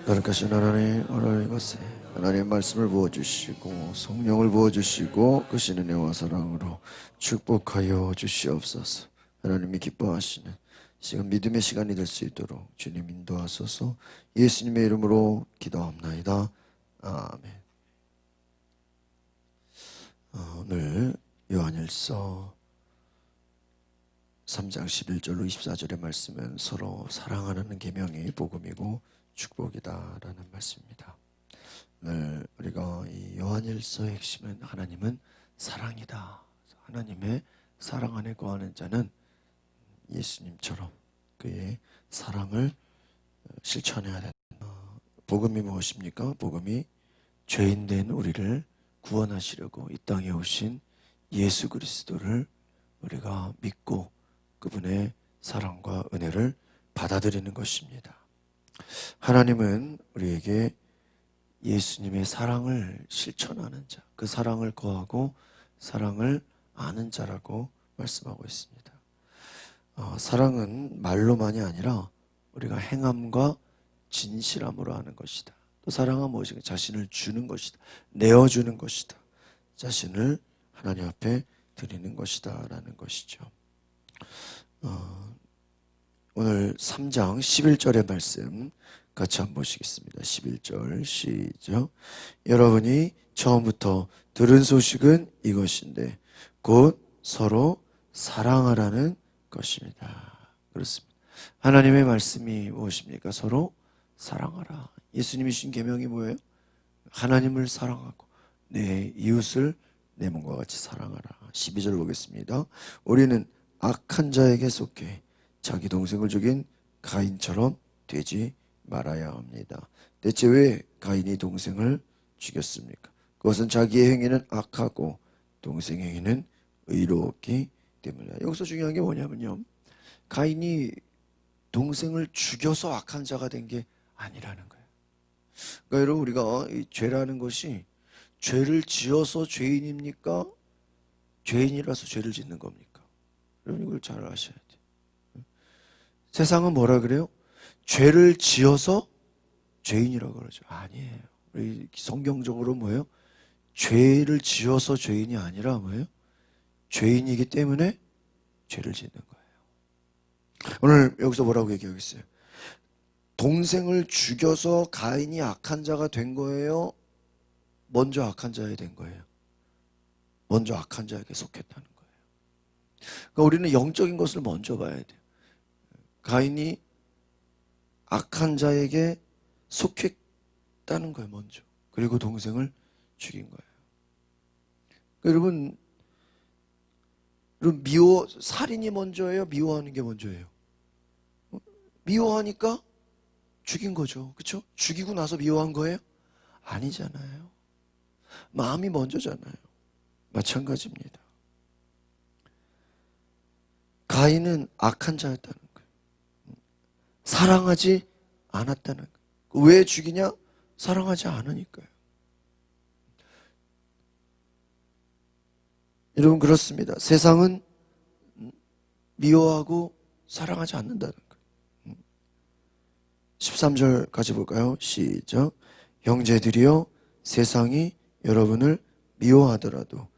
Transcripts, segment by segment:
거룩하신 하나님, 오늘 이것에 하나님의 말씀을 부어주시고 성령을 부어주시고 그 신의 은혜와 사랑으로 축복하여 주시옵소서. 하나님이 기뻐하시는 시간, 믿음의 시간이 될 수 있도록 주님 인도하소서. 예수님의 이름으로 기도합나이다. 아멘. 오늘 요한일서 3장 11절로 24절의 말씀은 서로 사랑하는 계명이 복음이고 축복이다라는 말씀입니다. 오늘 우리가 이 요한일서의 핵심은 하나님은 사랑이다. 하나님의 사랑 안에 거하는 자는 예수님처럼 그의 사랑을 실천해야 된다. 복음이 무엇입니까? 복음이 죄인된 우리를 구원하시려고 이 땅에 오신 예수 그리스도를 우리가 믿고 그분의 사랑과 은혜를 받아들이는 것입니다. 하나님은 우리에게 예수님의 사랑을 실천하는 자, 그 사랑을 거하고 사랑을 아는 자라고 말씀하고 있습니다. 사랑은 말로만이 아니라 우리가 행함과 진실함으로 하는 것이다. 또 사랑은 무엇인가? 자신을 주는 것이다. 내어주는 것이다. 자신을 하나님 앞에 드리는 것이다 라는 것이죠. 오늘 3장 11절의 말씀 같이 한번 보시겠습니다. 11절 시작. 여러분이 처음부터 들은 소식은 이것인데 곧 서로 사랑하라는 것입니다. 그렇습니다. 하나님의 말씀이 무엇입니까? 서로 사랑하라. 예수님이 주신 계명이 뭐예요? 하나님을 사랑하고 내 이웃을 내 몸과 같이 사랑하라. 12절 보겠습니다. 우리는 악한 자에게 속해 자기 동생을 죽인 가인처럼 되지 말아야 합니다. 대체 왜 가인이 동생을 죽였습니까? 그것은 자기의 행위는 악하고 동생 행위는 의롭기 때문이다. 여기서 중요한 게 뭐냐면요, 가인이 동생을 죽여서 악한 자가 된 게 아니라는 거예요. 그러니까 여러분, 우리가 이 죄라는 것이 죄를 지어서 죄인입니까? 죄인이라서 죄를 짓는 겁니까? 여러분, 이걸 잘 아셔야 돼요. 세상은 뭐라 그래요? 죄를 지어서 죄인이라고 그러죠. 아니에요. 우리 성경적으로 뭐예요? 죄를 지어서 죄인이 아니라 뭐예요? 죄인이기 때문에 죄를 짓는 거예요. 오늘 여기서 뭐라고 얘기하고 있어요? 동생을 죽여서 가인이 악한 자가 된 거예요? 먼저 악한 자가 된 거예요? 먼저 악한 자에게 속했다는 거예요. 그러니까 우리는 영적인 것을 먼저 봐야 돼요. 가인이 악한 자에게 속했다는 거예요, 먼저. 그리고 동생을 죽인 거예요. 그러니까 여러분, 살인이 먼저예요? 미워하는 게 먼저예요? 미워하니까 죽인 거죠. 그렇죠? 죽이고 나서 미워한 거예요? 아니잖아요. 마음이 먼저잖아요. 마찬가지입니다. 가인은 악한 자였다는 거예요. 사랑하지 않았다는 거예요. 왜 죽이냐? 사랑하지 않으니까요. 여러분, 그렇습니다. 세상은 미워하고 사랑하지 않는다는 거예요. 13절까지 볼까요? 시작. 형제들이여, 세상이 여러분을 미워하더라도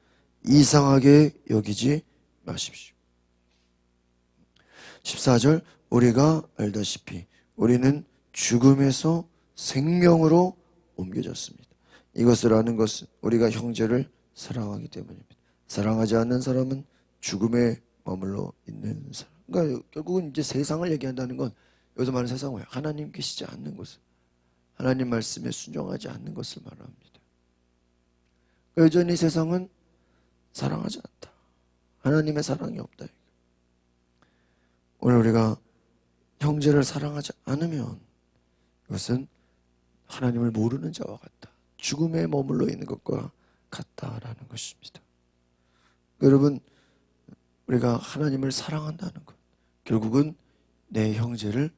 이상하게 여기지 마십시오. 14절. 우리가 알다시피 우리는 죽음에서 생명으로 옮겨졌습니다. 이것을 아는 것은 우리가 형제를 사랑하기 때문입니다. 사랑하지 않는 사람은 죽음에 머물러 있는 사람. 그러니까 결국은 이제 세상을 얘기한다는 건, 여기서 말하는 세상은 뭐예요? 하나님 계시지 않는 것을, 하나님 말씀에 순종하지 않는 것을 말합니다. 여전히 세상은 사랑하지 않다. 하나님의 사랑이 없다. 오늘 우리가 형제를 사랑하지 않으면 이것은 하나님을 모르는 자와 같다. 죽음에 머물러 있는 것과 같다라는 것입니다. 여러분, 우리가 하나님을 사랑한다는 것, 결국은 내 형제를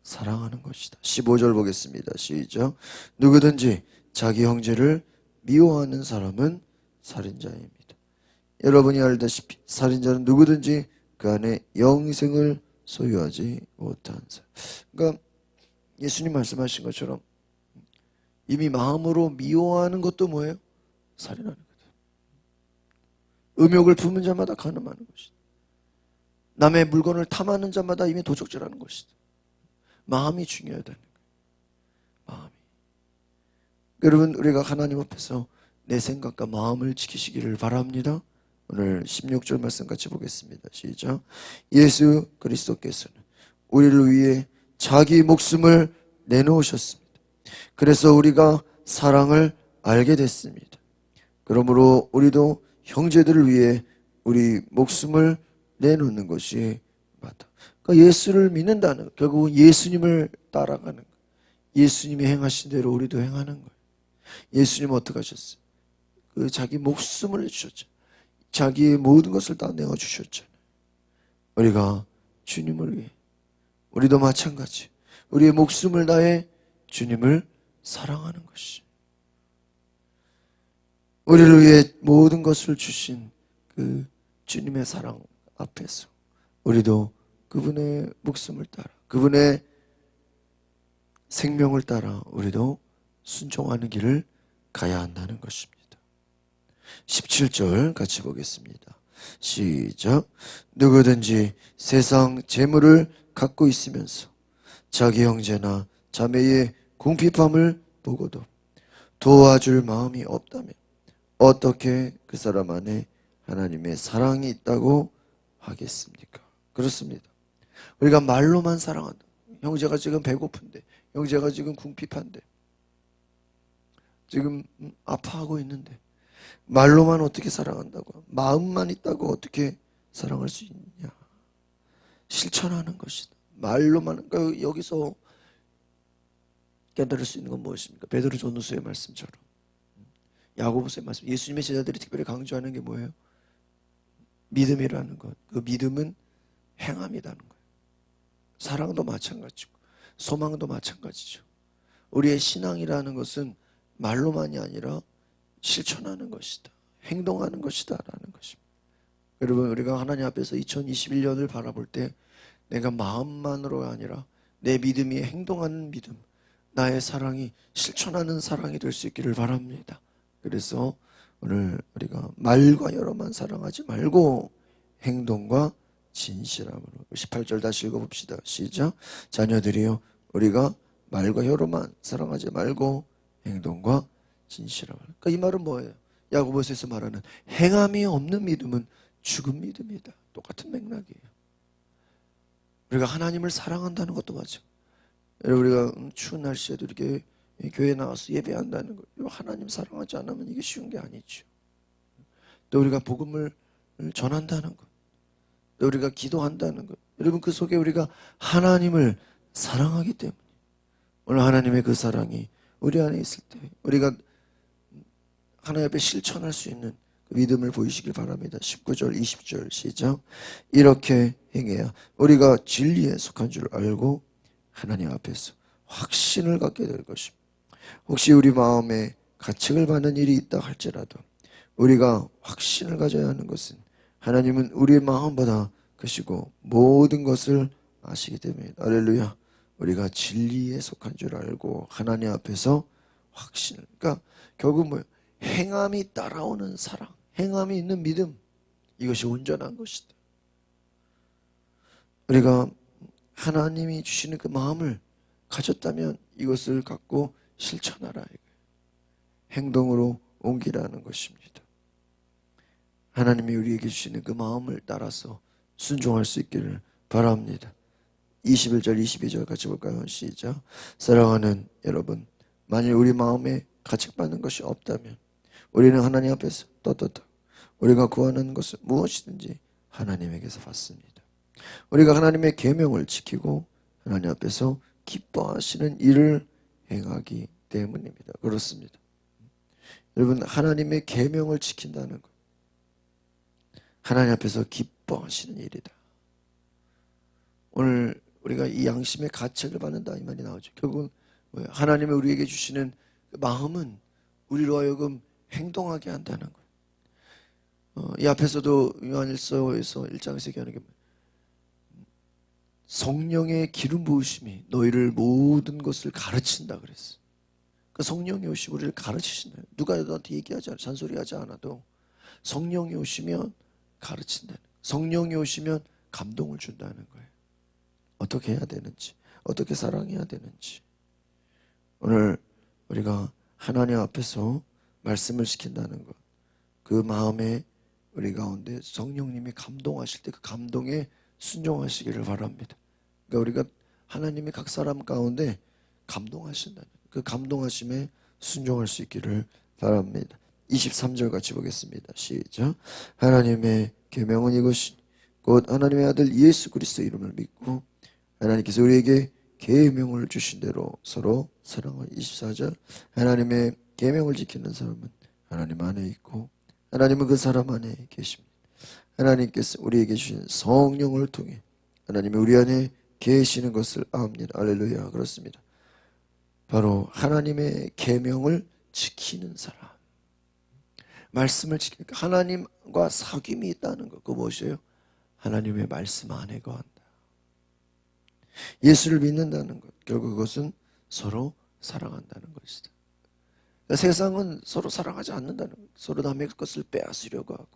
사랑하는 것이다. 15절 보겠습니다. 시작. 누구든지 자기 형제를 미워하는 사람은 살인자입니다. 여러분이 알다시피 살인자는 누구든지 그 안에 영생을 소유하지 못한 사람. 그러니까 예수님 말씀하신 것처럼 이미 마음으로 미워하는 것도 뭐예요? 살인하는 거다. 음욕을 품은 자마다 간음하는 것이다. 남의 물건을 탐하는 자마다 이미 도적질하는 것이다. 마음이 중요하다는 거예요. 마음이. 여러분, 우리가 하나님 앞에서 내 생각과 마음을 지키시기를 바랍니다. 오늘 16절 말씀 같이 보겠습니다. 시작. 예수 그리스도께서는 우리를 위해 자기 목숨을 내놓으셨습니다. 그래서 우리가 사랑을 알게 됐습니다. 그러므로 우리도 형제들을 위해 우리 목숨을 내놓는 것이 맞다. 그러니까 예수를 믿는다는 것, 결국은 예수님을 따라가는 것. 예수님이 행하신 대로 우리도 행하는 거예요. 예수님은 어떻게 하셨어요? 그 자기 목숨을 내주셨죠. 자기의 모든 것을 다 내어주셨잖아요. 우리가 주님을 위해, 우리도 마찬가지, 우리의 목숨을 다해 주님을 사랑하는 것이, 우리를 위해 모든 것을 주신 그 주님의 사랑 앞에서 우리도 그분의 목숨을 따라, 그분의 생명을 따라 우리도 순종하는 길을 가야 한다는 것입니다. 17절 같이 보겠습니다. 시작. 누구든지 세상 재물을 갖고 있으면서 자기 형제나 자매의 궁핍함을 보고도 도와줄 마음이 없다면 어떻게 그 사람 안에 하나님의 사랑이 있다고 하겠습니까? 그렇습니다. 우리가 말로만 사랑한다. 형제가 지금 배고픈데, 형제가 지금 궁핍한데, 지금 아파하고 있는데 말로만 어떻게 사랑한다고? 마음만 있다고 어떻게 사랑할 수 있냐? 실천하는 것이다. 말로만. 그러니까 여기서 깨달을 수 있는 건 무엇입니까? 베드로 전후서의 말씀처럼, 야고보서의 말씀, 예수님의 제자들이 특별히 강조하는 게 뭐예요? 믿음이라는 것. 그 믿음은 행함이라는 거예요. 사랑도 마찬가지고 소망도 마찬가지죠. 우리의 신앙이라는 것은 말로만이 아니라 실천하는 것이다. 행동하는 것이다 라는 것입니다. 여러분, 우리가 하나님 앞에서 2021년을 바라볼 때 내가 마음만으로가 아니라 내 믿음이 행동하는 믿음, 나의 사랑이 실천하는 사랑이 될 수 있기를 바랍니다. 그래서 오늘 우리가 말과 여러만 사랑하지 말고 행동과 진실함으로. 18절 다시 읽어봅시다. 시작. 자녀들이여, 우리가 말과 혀로만 사랑하지 말고 행동과 진실함. 그러니까 이 말은 뭐예요? 야고보서에서 말하는 행함이 없는 믿음은 죽은 믿음이다. 똑같은 맥락이에요. 우리가 하나님을 사랑한다는 것도 맞아. 우리가 추운 날씨에도 이렇게 교회에 나와서 예배한다는 거, 하나님 사랑하지 않으면 이게 쉬운 게 아니죠. 또 우리가 복음을 전한다는 것, 또 우리가 기도한다는 것, 여러분 그 속에 우리가 하나님을 사랑하기 때문에 오늘 하나님의 그 사랑이 우리 안에 있을 때 우리가 하나님 앞에 실천할 수 있는 그 믿음을 보이시길 바랍니다. 19절 20절 시작. 이렇게 행해야 우리가 진리에 속한 줄 알고 하나님 앞에서 확신을 갖게 될 것입니다. 혹시 우리 마음에 가책을 받는 일이 있다 할지라도 우리가 확신을 가져야 하는 것은 하나님은 우리의 마음보다 크시고 모든 것을 아시기 때문입니다. 할렐루야. 우리가 진리에 속한 줄 알고 하나님 앞에서 확신을, 그러니까 결국 뭐예요? 행함이 따라오는 사랑, 행함이 있는 믿음, 이것이 온전한 것이다. 우리가 하나님이 주시는 그 마음을 가졌다면 이것을 갖고 실천하라, 행동으로 옮기라는 것입니다. 하나님이 우리에게 주시는 그 마음을 따라서 순종할 수 있기를 바랍니다. 21절 22절 같이 볼까요? 시작. 사랑하는 여러분, 만일 우리 마음에 가책받는 것이 없다면 우리는 하나님 앞에서 떳떳하고 우리가 구하는 것은 무엇이든지 하나님에게서 받습니다. 우리가 하나님의 계명을 지키고 하나님 앞에서 기뻐하시는 일을 행하기 때문입니다. 그렇습니다. 여러분, 하나님의 계명을 지킨다는 것, 하나님 앞에서 기뻐하시는 일이다. 오늘 우리가 이 양심의 가책을 받는다, 이 말이 나오죠. 결국은 뭐예요? 하나님이 우리에게 주시는 그 마음은 우리로 하여금 행동하게 한다는 거예요. 이 앞에서도 요한일서에서 1장에서 얘기하는 게 성령의 기름 부으심이 너희를 모든 것을 가르친다 그랬어요. 그 성령이 오시고 우리를 가르치신다. 누가 너한테 얘기하지 않아, 잔소리하지 않아도 성령이 오시면 가르친다는, 성령이 오시면 감동을 준다는 거예요. 어떻게 해야 되는지, 어떻게 사랑해야 되는지. 오늘 우리가 하나님 앞에서 말씀을 시킨다는 것, 그 마음에 우리 가운데 성령님이 감동하실 때 그 감동에 순종하시기를 바랍니다. 그러니까 우리가 하나님이 각 사람 가운데 감동하신다는 그 감동하심에 순종할 수 있기를 바랍니다. 23절 같이 보겠습니다. 시작. 하나님의 계명은 이것이니 곧 하나님의 아들 예수 그리스도 이름을 믿고 하나님께서 우리에게 계명을 주신 대로 서로 사랑하여. 24절. 하나님의 계명을 지키는 사람은 하나님 안에 있고 하나님은 그 사람 안에 계십니다. 하나님께서 우리에게 주신 성령을 통해 하나님이 우리 안에 계시는 것을 압니다. 할렐루야. 그렇습니다. 바로 하나님의 계명을 지키는 사람, 말씀을 지키니까 하나님과 사귐이 있다는 것. 그거 무엇이에요? 하나님의 말씀 안에 거한다. 예수를 믿는다는 것, 결국 그것은 서로 사랑한다는 것이다. 그러니까 세상은 서로 사랑하지 않는다는 것. 서로 남의 것을 빼앗으려고 하고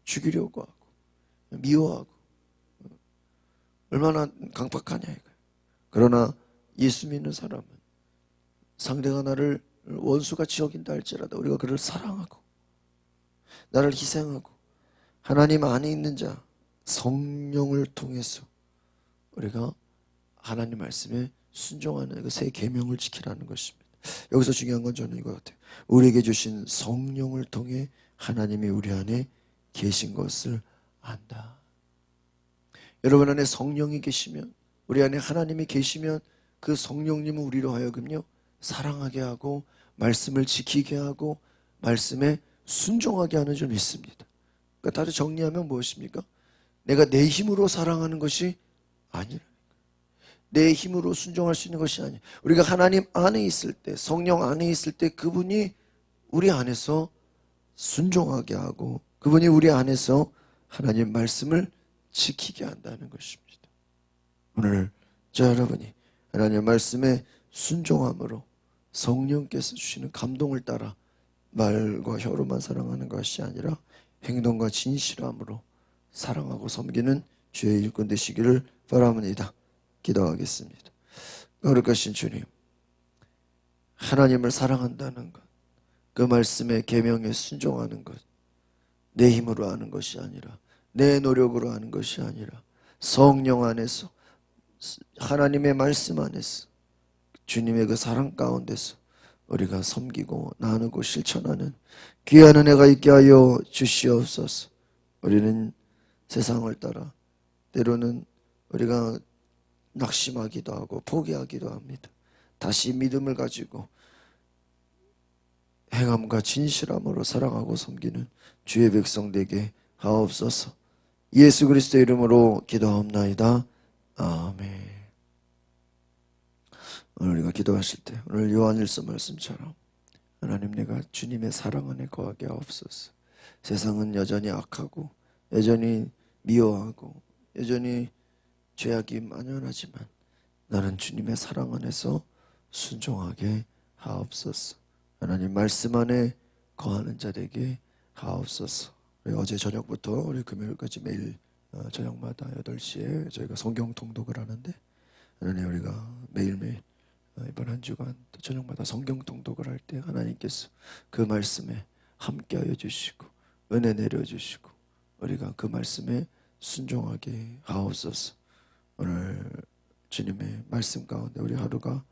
죽이려고 하고 미워하고 얼마나 강팍하냐 이거예요. 그러나 예수 믿는 사람은 상대가 나를 원수같이 여긴다 할지라도 우리가 그를 사랑하고 나를 희생하고 하나님 안에 있는 자 성령을 통해서 우리가 하나님 말씀에 순종하는 그 새 계명을 지키라는 것입니다. 여기서 중요한 건 저는 이거 같아요. 우리에게 주신 성령을 통해 하나님이 우리 안에 계신 것을 안다. 여러분 안에 성령이 계시면, 우리 안에 하나님이 계시면 그 성령님은 우리로 하여금요 사랑하게 하고 말씀을 지키게 하고 말씀에 순종하게 하는 줄 믿습니다. 그러니까 다시 정리하면 무엇입니까? 내가 내 힘으로 사랑하는 것이 아니라, 내 힘으로 순종할 수 있는 것이 아니에요. 우리가 하나님 안에 있을 때, 성령 안에 있을 때 그분이 우리 안에서 순종하게 하고 그분이 우리 안에서 하나님 말씀을 지키게 한다는 것입니다. 오늘 저 여러분이 하나님 말씀에 순종함으로 성령께서 주시는 감동을 따라 말과 혀로만 사랑하는 것이 아니라 행동과 진실함으로 사랑하고 섬기는 주의 일꾼 되시기를 바랍니다. 기도하겠습니다. 거룩하신 주님, 하나님을 사랑한다는 것, 그 말씀의 계명에 순종하는 것, 내 힘으로 하는 것이 아니라 내 노력으로 하는 것이 아니라 성령 안에서 하나님의 말씀 안에서 주님의 그 사랑 가운데서 우리가 섬기고 나누고 실천하는 귀한 은혜가 있게 하여 주시옵소서. 우리는 세상을 따라 때로는 우리가 낙심하기도 하고 포기하기도 합니다. 다시 믿음을 가지고 행함과 진실함으로 사랑하고 섬기는 주의 백성 되게 하옵소서. 예수 그리스도의 이름으로 기도하옵나이다. 아멘. 오늘 우리가 기도하실 때 오늘 요한일서 말씀처럼 하나님, 내가 주님의 사랑 안에 거하게 하옵소서. 세상은 여전히 악하고 여전히 미워하고 여전히 죄악이 만연하지만 나는 주님의 사랑 안에서 순종하게 하옵소서. 하나님 말씀 안에 거하는 자 되게 하옵소서. 우리 어제 저녁부터 우리 금요일까지 매일 저녁마다 8시에 저희가 성경 통독을 하는데, 하나님 우리가 매일매일 이번 한 주간 또 저녁마다 성경 통독을 할 때 하나님께서 그 말씀에 함께하여 주시고 은혜 내려주시고 우리가 그 말씀에 순종하게 하옵소서. 오늘 주님의 말씀 가운데 우리 하루가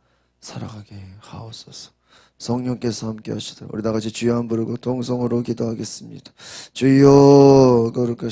살아가게 하옵소서. 성령께서 함께 하시도록 우리 다 같이 주여 한 부르고 동성으로 기도하겠습니다. 주여 거룩하신